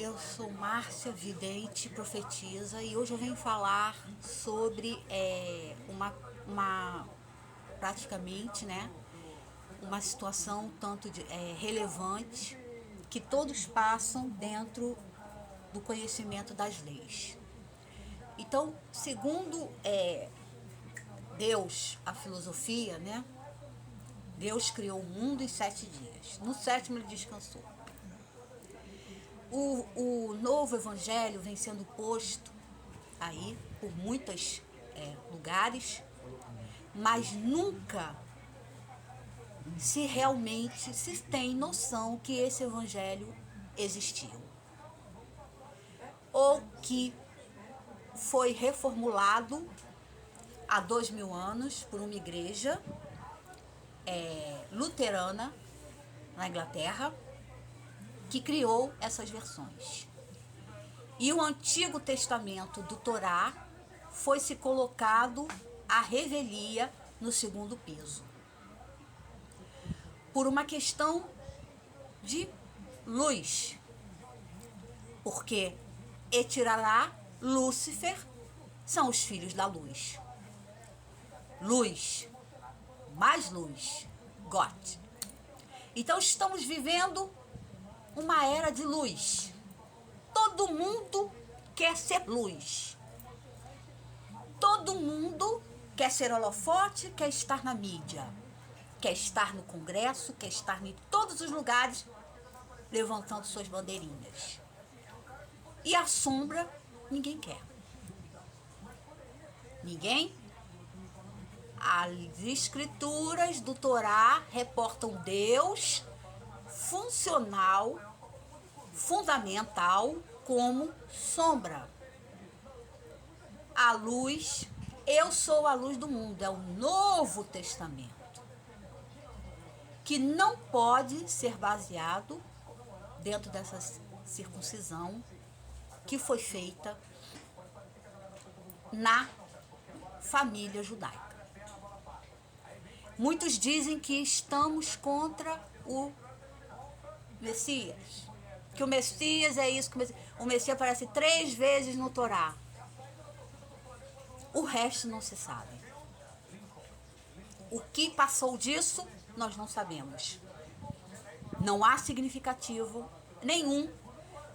Eu sou Márcia, vidente, profetisa, e hoje eu venho falar sobre uma praticamente, né, uma situação tanto relevante que todos passam dentro do conhecimento das leis. Então, segundo Deus, a filosofia, né, Deus criou o mundo em 7 dias. No sétimo ele descansou. O novo evangelho vem sendo posto aí por muitos lugares, mas nunca se realmente se tem noção que esse evangelho existiu ou que foi reformulado há 2000 anos por uma igreja luterana na Inglaterra, que criou essas versões. E o Antigo Testamento do Torá foi se colocado à revelia no segundo peso. Por uma questão de luz. Porque Etirará, Lúcifer, são os filhos da luz. Luz, mais luz, God. Então estamos vivendo uma era de luz. Todo mundo quer ser luz. Todo mundo quer ser holofote, quer estar na mídia, quer estar no Congresso, quer estar em todos os lugares levantando suas bandeirinhas. E a sombra ninguém quer. Ninguém. As escrituras do Torá reportam Deus funcional, fundamental, como sombra. A luz, eu sou a luz do mundo, é o Novo Testamento, que não pode ser baseado dentro dessa circuncisão que foi feita na família judaica. Muitos dizem que estamos contra o Messias, que o Messias é isso, que o Messias aparece 3 vezes no Torá. O resto não se sabe. O que passou disso, nós não sabemos. Não há significativo nenhum,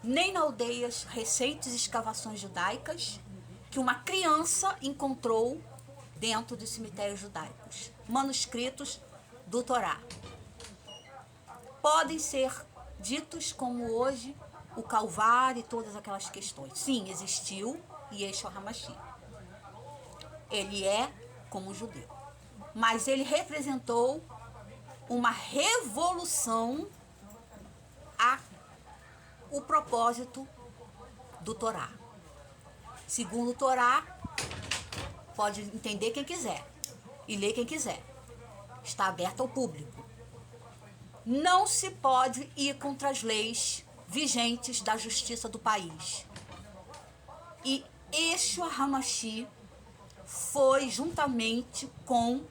nem na aldeias recentes escavações judaicas, que uma criança encontrou dentro dos cemitérios judaicos, manuscritos do Torá. Podem ser ditos como hoje o Calvário e todas aquelas questões. Sim, existiu Yeshua HaMashiach. Ele é como judeu. Mas ele representou uma revolução o propósito do Torá. Segundo o Torá, pode entender quem quiser e ler quem quiser. Está aberto ao público. Não se pode ir contra as leis vigentes da justiça do país. E Yeshua HaMashiach foi juntamente com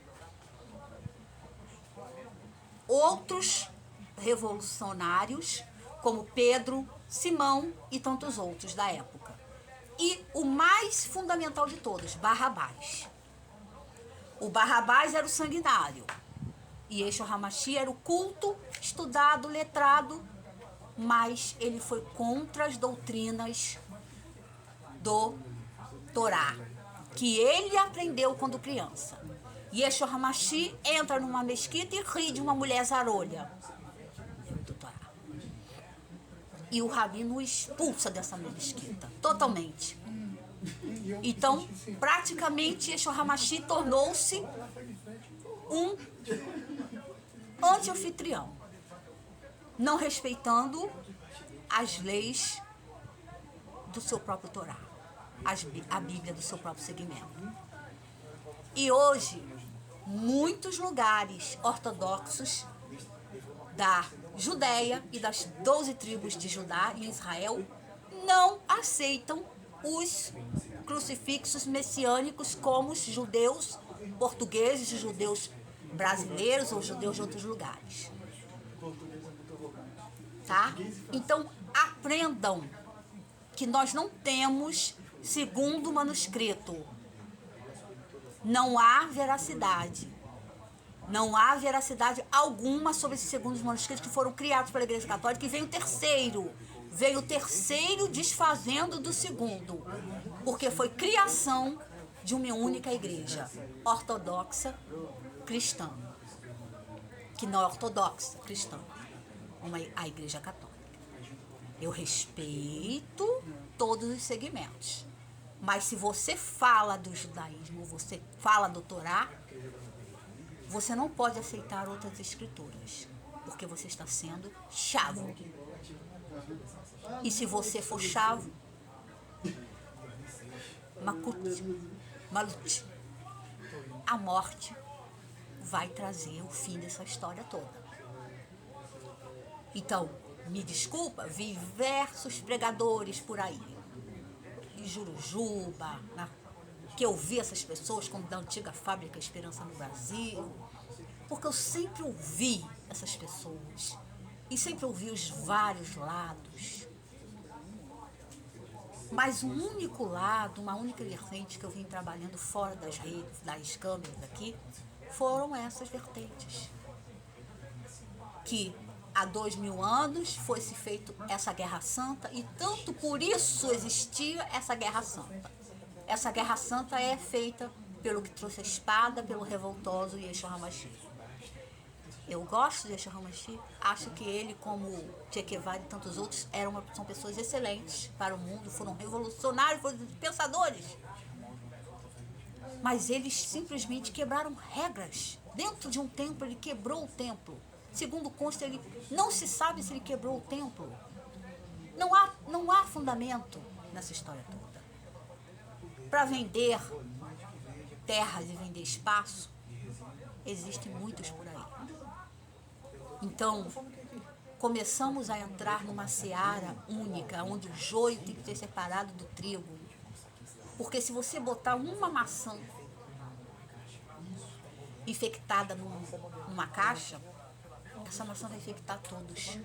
outros revolucionários, como Pedro, Simão e tantos outros da época. E o mais fundamental de todos, Barrabás. O Barrabás era o sanguinário. E Yeshua HaMashiach era o culto, estudado, letrado, mas ele foi contra as doutrinas do Torá, que ele aprendeu quando criança. Yeshua HaMashiach entra numa mesquita e ri de uma mulher zarolha do Torá. E o rabino o expulsa dessa mesquita, totalmente. Então, praticamente, Yeshua HaMashiach tornou-se um anti-anfitrião, não respeitando as leis do seu próprio Torá, a Bíblia do seu próprio segmento. E hoje, muitos lugares ortodoxos da Judéia e das 12 tribos de Judá e Israel não aceitam os crucifixos messiânicos como os judeus portugueses, judeus brasileiros ou judeus de outros lugares. Tá? Então, aprendam que nós não temos segundo manuscrito. Não há veracidade. Não há veracidade alguma sobre esses segundos manuscritos que foram criados pela Igreja Católica, e veio o terceiro. Veio o terceiro desfazendo do segundo, porque foi criação de uma única igreja, ortodoxa cristã, que não é ortodoxa cristã, a Igreja Católica. Eu respeito todos os segmentos, mas se você fala do judaísmo, você fala do Torá, você não pode aceitar outras escrituras, porque você está sendo chavo. E se você for chavo, malute, a morte vai trazer o fim dessa história toda. Então, me desculpa, vi diversos pregadores por aí, em Jurujuba, que eu vi essas pessoas como da antiga fábrica Esperança no Brasil, porque eu sempre ouvi essas pessoas e sempre ouvi os vários lados. Mas um único lado, uma única vertente que eu vim trabalhando fora das redes, das câmeras aqui, foram essas vertentes. Que há 2000 anos foi-se feito essa Guerra Santa, e tanto por isso existia essa Guerra Santa. Essa Guerra Santa é feita pelo que trouxe a espada, pelo revoltoso Yeshua HaMashiach. Eu gosto de Yeshua HaMashiach, acho que ele, como Che Guevara e tantos outros, são pessoas excelentes para o mundo, foram revolucionários, foram pensadores. Mas eles simplesmente quebraram regras. Dentro de um templo, ele quebrou o templo. Segundo consta, ele não se sabe se ele quebrou o templo. Não há fundamento nessa história toda. Para vender terras e vender espaço, existem muitos por aí. Então, começamos a entrar numa seara única, onde o joio tem que ser separado do trigo. Porque se você botar uma maçã infectada numa caixa, essa maçã vai infectar todos.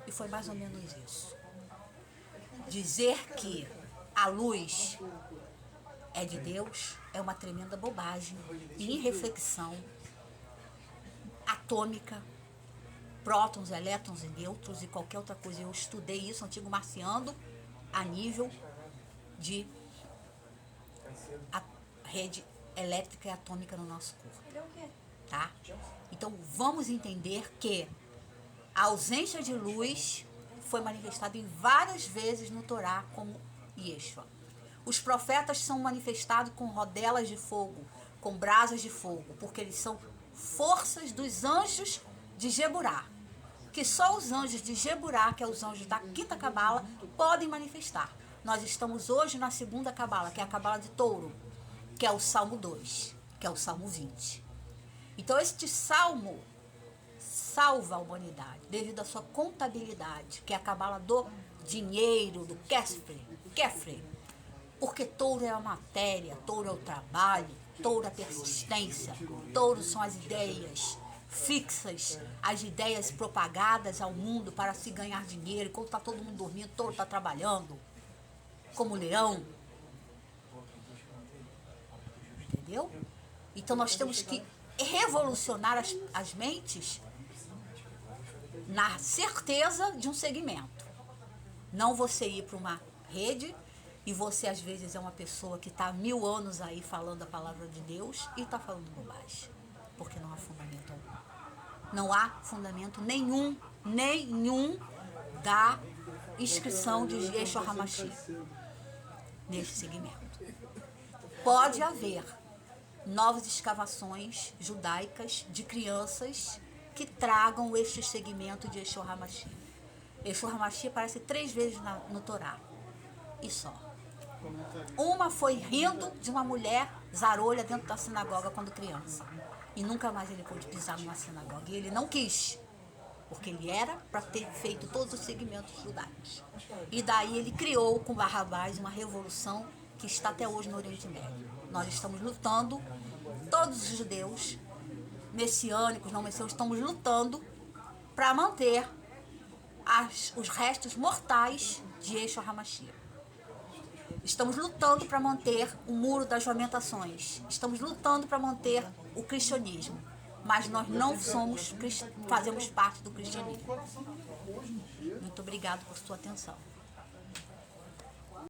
E foi mais ou menos isso. Dizer que a luz é de Deus é uma tremenda bobagem e irreflexão atômica, prótons, elétrons e nêutrons e qualquer outra coisa. Eu estudei isso, antigo marciano, a nível de a rede elétrica e atômica no nosso corpo. Tá? Então vamos entender que a ausência de luz foi manifestada em várias vezes no Torá como Yeshua. Os profetas são manifestados com rodelas de fogo, com brasas de fogo, porque eles são forças dos anjos de Geburá, que só os anjos de Geburá, que é os anjos da quinta cabala, podem manifestar. Nós estamos hoje na segunda cabala, que é a cabala de Touro, que é o Salmo 2, que é o Salmo 20. Então este salmo salva a humanidade devido à sua contabilidade, que é a cabala do dinheiro, do Kefre, porque Touro é a matéria, Touro é o trabalho, Touro é a persistência, Touro são as ideias fixas, as ideias propagadas ao mundo para se ganhar dinheiro. Quando está todo mundo dormindo, Touro está trabalhando, como leão. Entendeu? Então nós temos que revolucionar as mentes na certeza de um segmento. Não você ir para uma rede e você às vezes é uma pessoa que está há 1000 anos aí falando a palavra de Deus e está falando bobagem, porque não há fundamento algum. Não há fundamento nenhum da inscrição de Yeshua HaMashiach nesse segmento. Pode haver novas escavações judaicas de crianças que tragam este segmento de Yeshua HaMashiach. Yeshua HaMashiach aparece 3 vezes no Torá, e só. Uma foi rindo de uma mulher zarolha dentro da sinagoga quando criança. E nunca mais ele pôde pisar numa sinagoga. E ele não quis, porque ele era para ter feito todos os segmentos judaicos. E daí ele criou com Barrabás uma revolução que está até hoje no Oriente Médio. Nós estamos lutando, todos os judeus, messiânicos, não messiânicos, estamos lutando para manter os restos mortais de Yeshua HaMashiach. Estamos lutando para manter o Muro das Lamentações. Estamos lutando para manter o cristianismo. Mas nós não fazemos parte do cristianismo. Muito obrigado por sua atenção.